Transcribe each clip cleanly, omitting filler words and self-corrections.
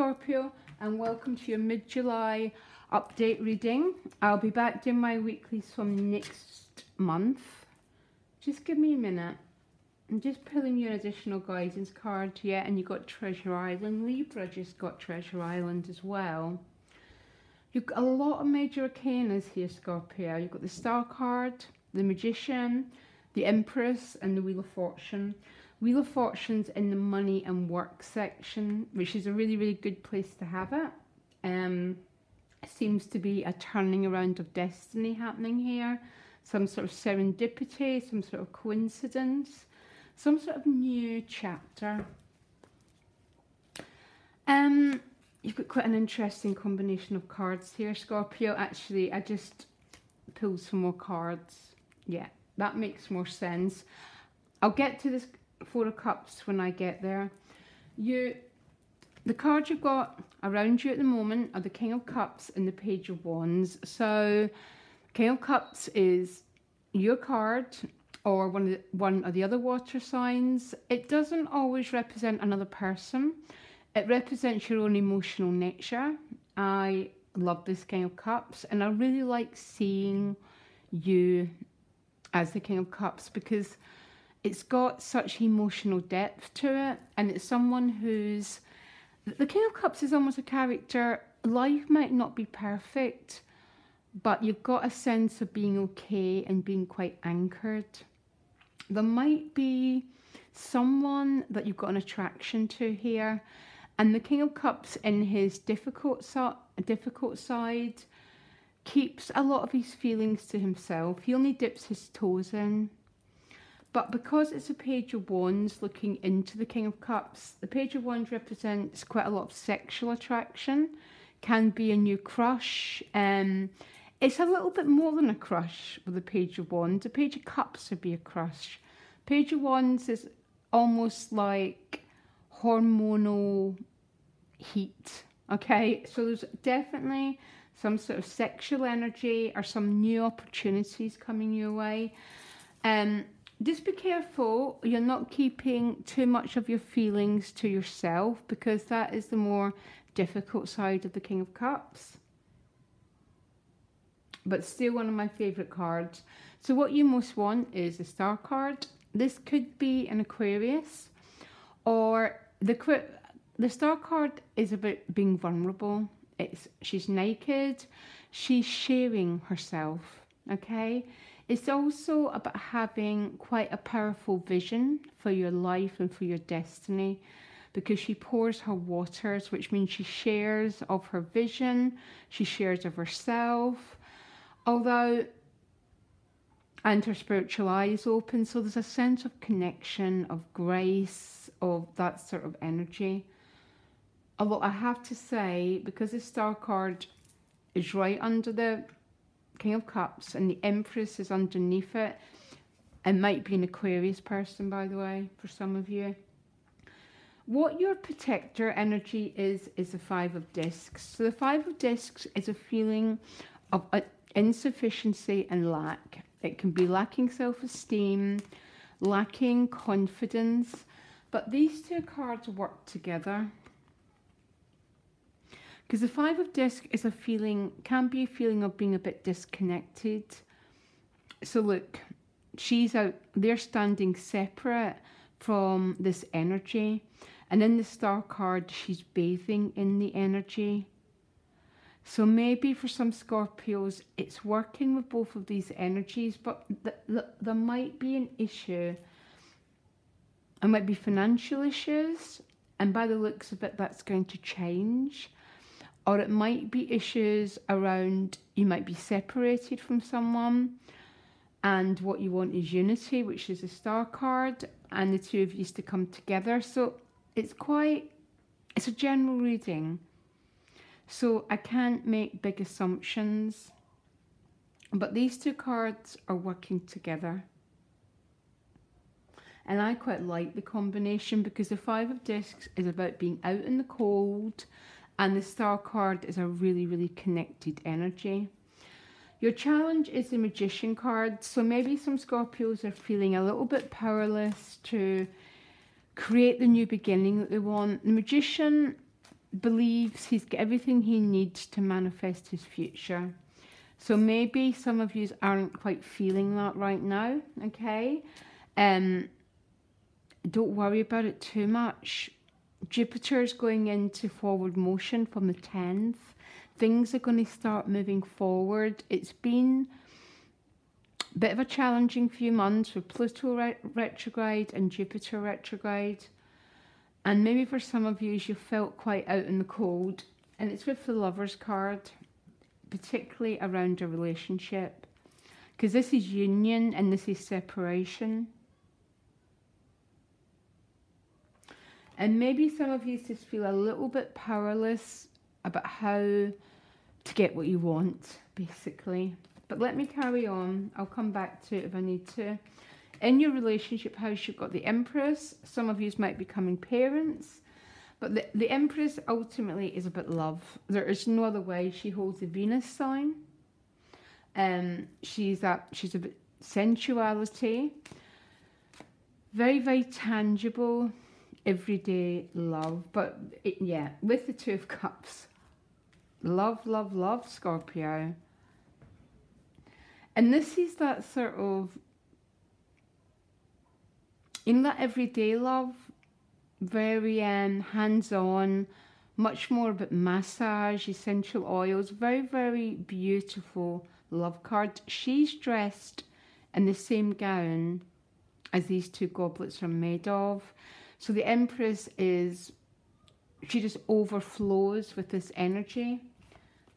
Scorpio, and welcome to your mid-July update reading. I'll be back doing my weeklies from next month. Just give me a minute. I'm just pulling you an additional guidance card, yeah, and you got Treasure Island. Libra just got Treasure Island as well. You've got a lot of major arcanas here, Scorpio. You've got the Star card, the Magician, the Empress, and the Wheel of Fortune. Wheel of Fortune's in the money and work section, which is a really, really good place to have it. Seems to be a turning around of destiny happening here. Some sort of serendipity, some sort of coincidence, some sort of new chapter. You've got quite an interesting combination of cards here, Scorpio. Actually, I just pulled some more cards. Yeah, that makes more sense. I'll get to this Four of Cups when I get there. The cards you've got around you at the moment are the King of Cups and the Page of Wands. So King of Cups is your card, or one of the other water signs. It doesn't always represent another person. It represents your own emotional nature. I love this King of Cups, and I really like seeing you as the King of Cups because it's got such emotional depth to it, and it's someone who's... The King of Cups is almost a character. Life might not be perfect, but you've got a sense of being okay and being quite anchored. There might be someone that you've got an attraction to here, and the King of Cups in his difficult side keeps a lot of his feelings to himself. He only dips his toes in. But because it's a Page of Wands looking into the King of Cups, the Page of Wands represents quite a lot of sexual attraction, can be a new crush. It's a little bit more than a crush with the Page of Wands. The Page of Cups would be a crush. Page of Wands is almost like hormonal heat, okay? So there's definitely some sort of sexual energy or some new opportunities coming your way. Just be careful you're not keeping too much of your feelings to yourself, because that is the more difficult side of the King of Cups. But still one of my favourite cards. So what you most want is the Star card. This could be an Aquarius, or the Star card is about being vulnerable. She's naked, she's sharing herself, okay? It's also about having quite a powerful vision for your life and for your destiny, because she pours her waters, which means she shares of her vision, she shares of herself, and her spiritual eye is open. So there's a sense of connection, of grace, of that sort of energy. Although I have to say, because the Star card is right under the King of Cups and the Empress is underneath it, it might be an Aquarius person, by the way, for some of you. What your protector energy is the Five of Discs. So the Five of Discs is a feeling of insufficiency and lack. It can be lacking self-esteem, lacking confidence, but these two cards work together. Because the Five of Discs is a feeling, can be a feeling of being a bit disconnected. So look, she's out, they're standing separate from this energy. And in the Star card, she's bathing in the energy. So maybe for some Scorpios, it's working with both of these energies, but there might be an issue. There might be financial issues, and by the looks of it, that's going to change. Or it might be issues around, you might be separated from someone, and what you want is unity, which is a Star card, and the two of you to come together. So it's a general reading. So I can't make big assumptions, but these two cards are working together. And I quite like the combination, because the Five of Discs is about being out in the cold, and the Star card is a really, really connected energy. Your challenge is the Magician card. So maybe some Scorpios are feeling a little bit powerless to create the new beginning that they want. The Magician believes he's got everything he needs to manifest his future. So maybe some of you aren't quite feeling that right now, okay? Don't worry about it too much. Jupiter's going into forward motion from the 10th. Things are going to start moving forward. It's been a bit of a challenging few months with Pluto retrograde and Jupiter retrograde. And maybe for some of you, you felt quite out in the cold. And it's with the Lover's card, particularly around a relationship. Because this is union and this is separation. And maybe some of you just feel a little bit powerless about how to get what you want, basically. But let me carry on. I'll come back to it if I need to. In your relationship house, you've got the Empress. Some of you might be becoming parents. But the Empress ultimately is about love. There is no other way. She holds the Venus sign. She's about sensuality. Very, very tangible, everyday love. But yeah, with the Two of Cups. Love, love, love, Scorpio. And this is that sort of, in that everyday love, very hands-on, much more about massage, essential oils, very, very beautiful love card. She's dressed in the same gown as these two goblets are made of. So the Empress is, she just overflows with this energy.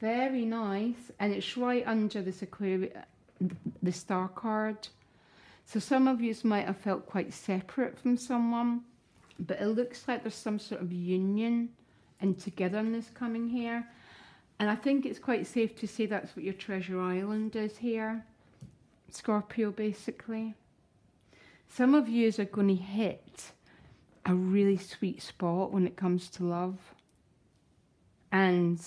Very nice. And it's right under this Aquarius, the Star card. So some of you might have felt quite separate from someone, but it looks like there's some sort of union and togetherness coming here. And I think it's quite safe to say that's what your treasure island is here, Scorpio, basically. Some of you are going to hit a really sweet spot when it comes to love. And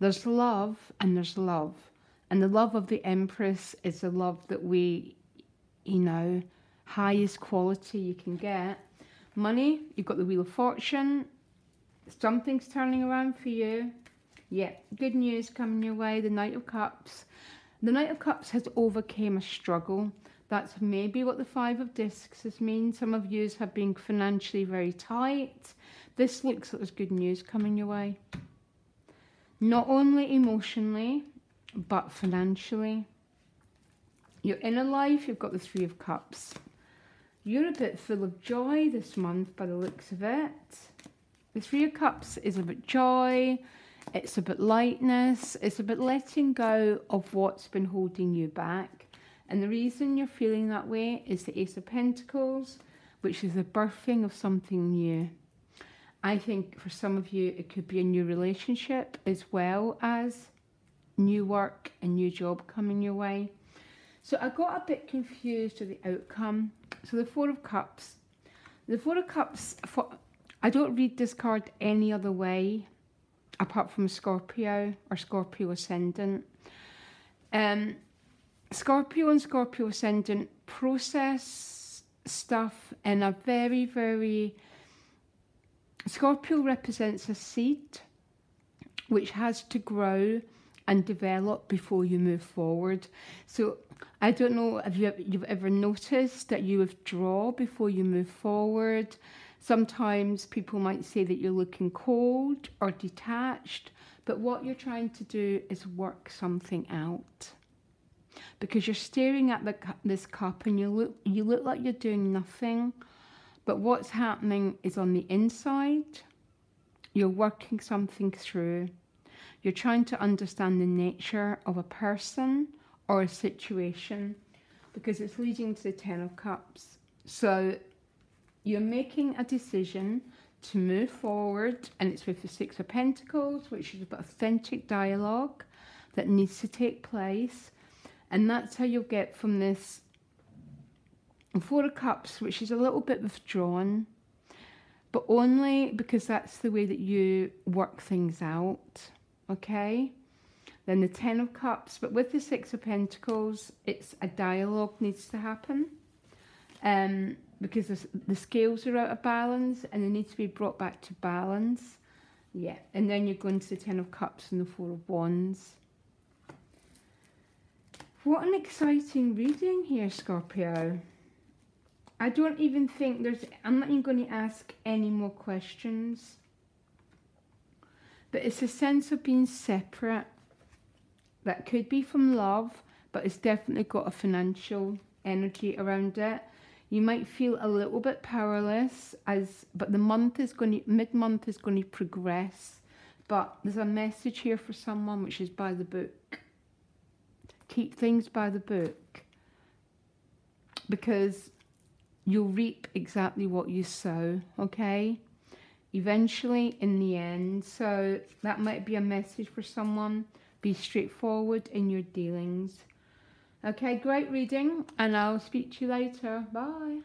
there's love and there's love. And the love of the Empress is the love that we, you know, highest quality you can get. Money, you've got the Wheel of Fortune. Something's turning around for you. Yeah, good news coming your way. The Knight of Cups. The Knight of Cups has overcame a struggle. That's maybe what the Five of Discs has mean. Some of you have been financially very tight. This looks like there's good news coming your way. Not only emotionally, but financially. Your inner life, you've got the Three of Cups. You're a bit full of joy this month by the looks of it. The Three of Cups is about joy. It's about lightness. It's about letting go of what's been holding you back. And the reason you're feeling that way is the Ace of Pentacles, which is the birthing of something new. I think for some of you, it could be a new relationship as well as new work and new job coming your way. So I got a bit confused with the outcome. So the Four of Cups. The Four of Cups, I don't read this card any other way apart from Scorpio or Scorpio Ascendant. Scorpio and Scorpio Ascendant process stuff in a very, very... Scorpio represents a seed which has to grow and develop before you move forward. So I don't know if you've ever noticed that you withdraw before you move forward. Sometimes people might say that you're looking cold or detached, but what you're trying to do is work something out. Because you're staring at this cup and you look like you're doing nothing, but what's happening is on the inside, you're working something through. You're trying to understand the nature of a person or a situation, because it's leading to the Ten of Cups. So you're making a decision to move forward, and it's with the Six of Pentacles, which is about authentic dialogue that needs to take place. And that's how you'll get from this Four of Cups, which is a little bit withdrawn, but only because that's the way that you work things out, okay? Then the Ten of Cups, but with the Six of Pentacles, it's a dialogue needs to happen, because the scales are out of balance and they need to be brought back to balance. Yeah, and then you're going to the Ten of Cups and the Four of Wands. What an exciting reading here, Scorpio. I don't even think I'm not even going to ask any more questions. But it's a sense of being separate. That could be from love, but it's definitely got a financial energy around it. You might feel a little bit powerless, but the mid-month is going to progress. But there's a message here for someone, which is by the book. Keep things by the book, because you'll reap exactly what you sow, okay? Eventually, in the end. So that might be a message for someone. Be straightforward in your dealings. Okay, great reading, and I'll speak to you later. Bye.